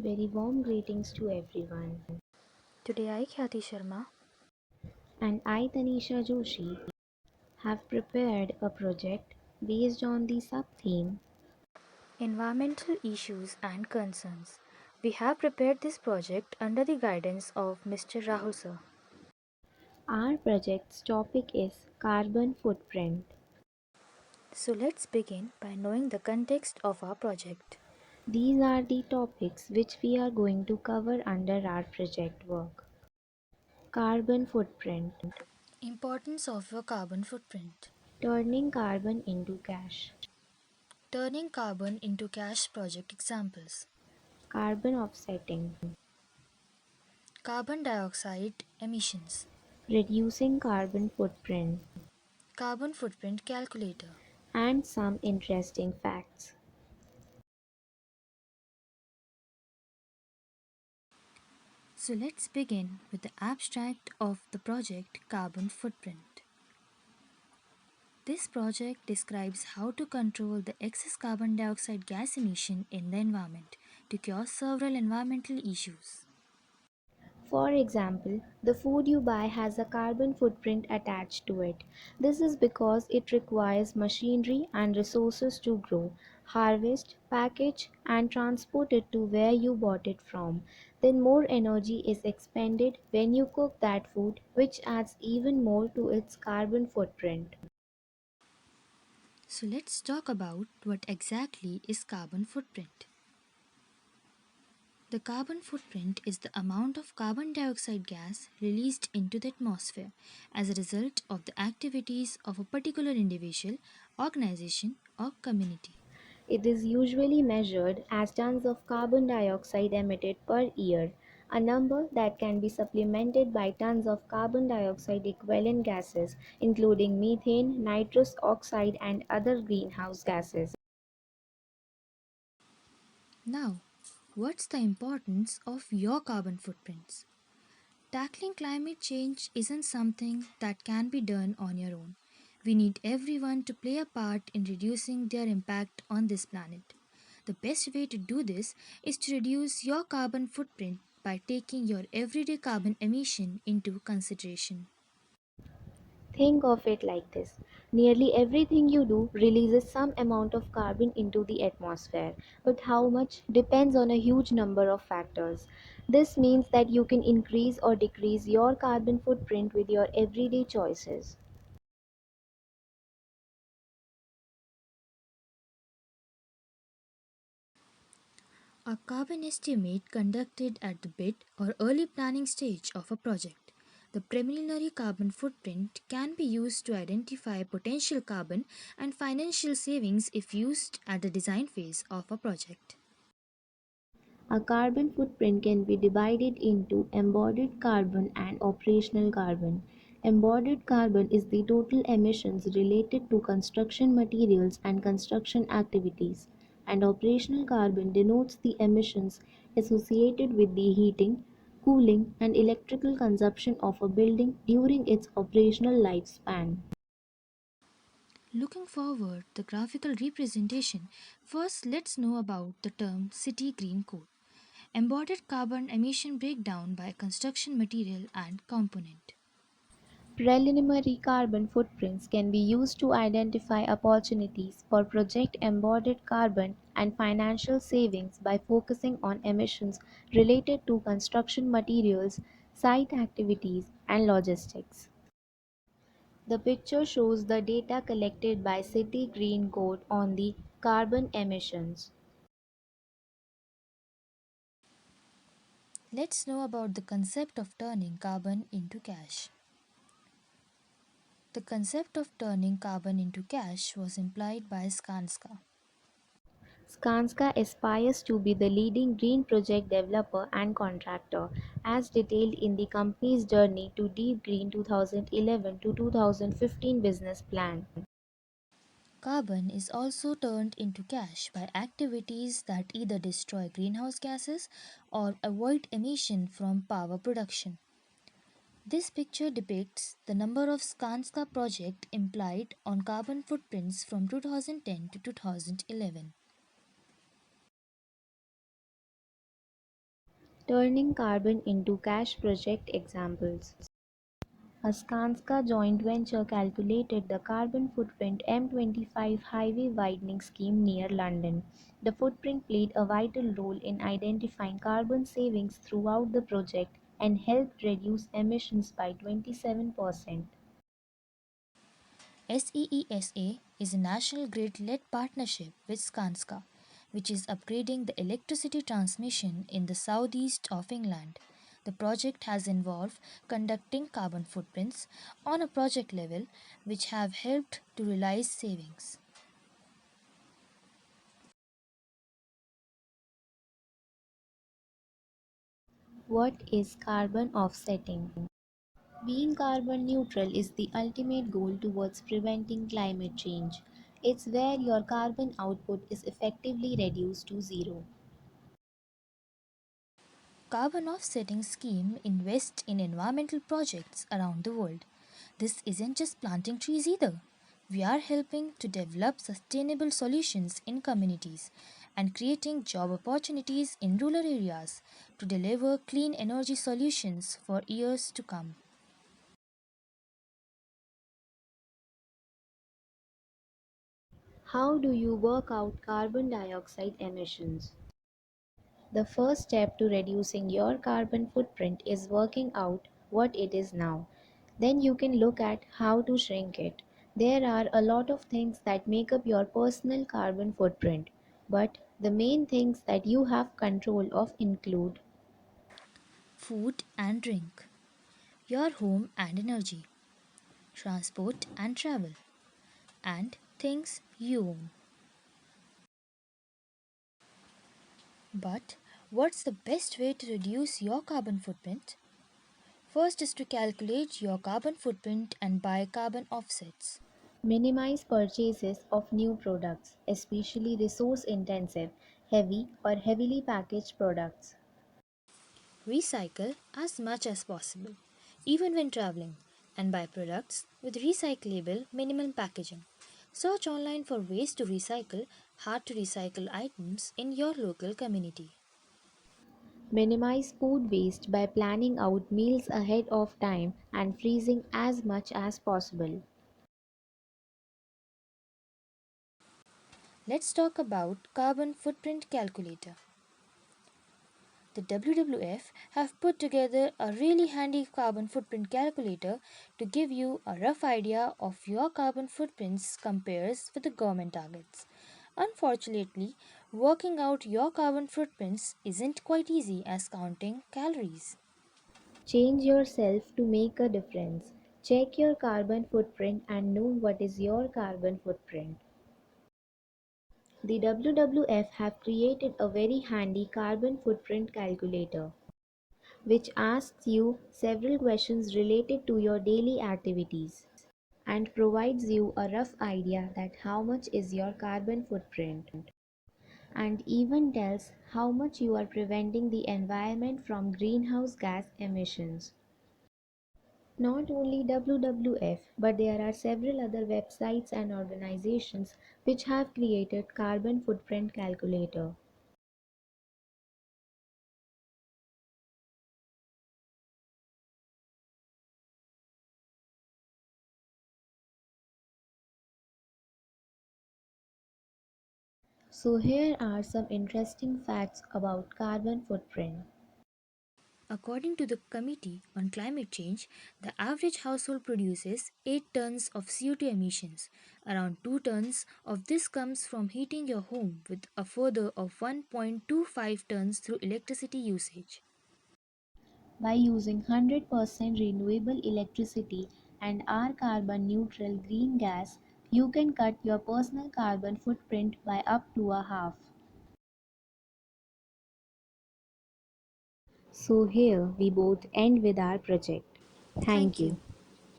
Very warm greetings to everyone. Today I, Khyati Sharma, And I, Tanisha Joshi, have prepared a project based on the sub theme. Environmental Issues and Concerns. We have prepared this project under the guidance of Mr. Rahul sir. Our project's topic is carbon footprint. So let's begin by knowing the context of our project. These are the topics which we are going to cover under our project work. Carbon footprint, Importance of your carbon footprint. turning carbon into cash. Turning carbon into cash project examples. Carbon offsetting, Carbon dioxide emissions. reducing carbon footprint, Carbon footprint calculator. and some interesting facts. So let's begin with the abstract of the project carbon footprint. This project describes how to control the excess carbon dioxide gas emission in the environment to cure several environmental issues. For example, the food you buy has a carbon footprint attached to it. This is because it requires machinery and resources to grow, harvest, package, and transport it to where you bought it from. Then more energy is expended when you cook that food, which adds even more to its carbon footprint. So let's talk about what exactly is carbon footprint. The carbon footprint is the amount of carbon dioxide gas released into the atmosphere as a result of the activities of a particular individual, organization, or community. It is usually measured as tons of carbon dioxide emitted per year, a number that can be supplemented by tons of carbon dioxide equivalent gases, including methane, nitrous oxide, and other greenhouse gases. Now, what's the importance of your carbon footprints? Tackling climate change isn't something that can be done on your own. We need everyone to play a part in reducing their impact on this planet. The best way to do this is to reduce your carbon footprint by taking your everyday carbon emission into consideration. Think of it like this: nearly everything you do releases some amount of carbon into the atmosphere, but how much depends on a huge number of factors. This means that you can increase or decrease your carbon footprint with your everyday choices. A carbon estimate conducted at the bid or early planning stage of a project. The preliminary carbon footprint can be used to identify potential carbon and financial savings if used at the design phase of a project. A carbon footprint can be divided into embodied carbon and operational carbon. Embodied carbon is the total emissions related to construction materials and construction activities, and operational carbon denotes the emissions associated with the heating, cooling, and electrical consumption of a building during its operational lifespan. Looking forward the graphical representation, first let's know about the term City Green Code. Embodied carbon emission breakdown by construction material and component. Preliminary carbon footprints can be used to identify opportunities for project embodied carbon and financial savings by focusing on emissions related to construction materials, site activities, and logistics. The picture shows the data collected by City Green Code on the carbon emissions. Let's know about the concept of turning carbon into cash. The concept of turning carbon into cash was implied by Skanska. Skanska aspires to be the leading green project developer and contractor, as detailed in the company's journey to Deep Green 2011 to 2015 business plan. Carbon is also turned into cash by activities that either destroy greenhouse gases or avoid emission from power production. This picture depicts the number of Skanska projects implied on carbon footprints from 2010 to 2011. Turning carbon into cash project examples. A Skanska joint venture calculated the carbon footprint M25 highway widening scheme near London. The footprint played a vital role in identifying carbon savings throughout the project and helped reduce emissions by 27%. SEESA is a national grid led partnership with Skanska, which is upgrading the electricity transmission in the southeast of England. The project has involved conducting carbon footprints on a project level, which have helped to realize savings. What is carbon offsetting? Being carbon neutral is the ultimate goal towards preventing climate change. It's where your carbon output is effectively reduced to zero. Carbon offsetting scheme invest in environmental projects around the world. This isn't just planting trees either. We are helping to develop sustainable solutions in communities and creating job opportunities in rural areas to deliver clean energy solutions for years to come. How do you work out carbon dioxide emissions? The first step to reducing your carbon footprint is working out what it is now. Then you can look at how to shrink it. There are a lot of things that make up your personal carbon footprint, but the main things that you have control of include Food and drink, your home and energy, transport and travel, and things you own. But what's the best way to reduce your carbon footprint? First is to calculate your carbon footprint and buy carbon offsets. minimize purchases of new products, especially resource intensive, heavy or heavily packaged products. Recycle as much as possible, even when traveling, and buy products with recyclable minimum packaging. Search online for ways to recycle hard to recycle items in your local community. Minimize food waste by planning out meals ahead of time and freezing as much as possible. Let's talk about carbon footprint calculator. The WWF have put together a really handy carbon footprint calculator to give you a rough idea of your carbon footprints compares with the government targets. Unfortunately, working out your carbon footprints isn't quite easy as counting calories. Change yourself to make a difference. Check your carbon footprint and know what is your carbon footprint. The WWF have created a very handy carbon footprint calculator, which asks you several questions related to your daily activities and provides you a rough idea that how much is your carbon footprint and even tells how much you are preventing the environment from greenhouse gas emissions. Not only WWF, but there are several other websites and organizations which have created carbon footprint calculator. So here are some interesting facts about carbon footprint. According to the Committee on Climate Change, the average household produces 8 tons of CO2 emissions. Around 2 tons of this comes from heating your home, with a further of 1.25 tons through electricity usage. By using 100% renewable electricity and our carbon neutral green gas, you can cut your personal carbon footprint by up to a half. So here we both end with our project. Thank Thank you. you.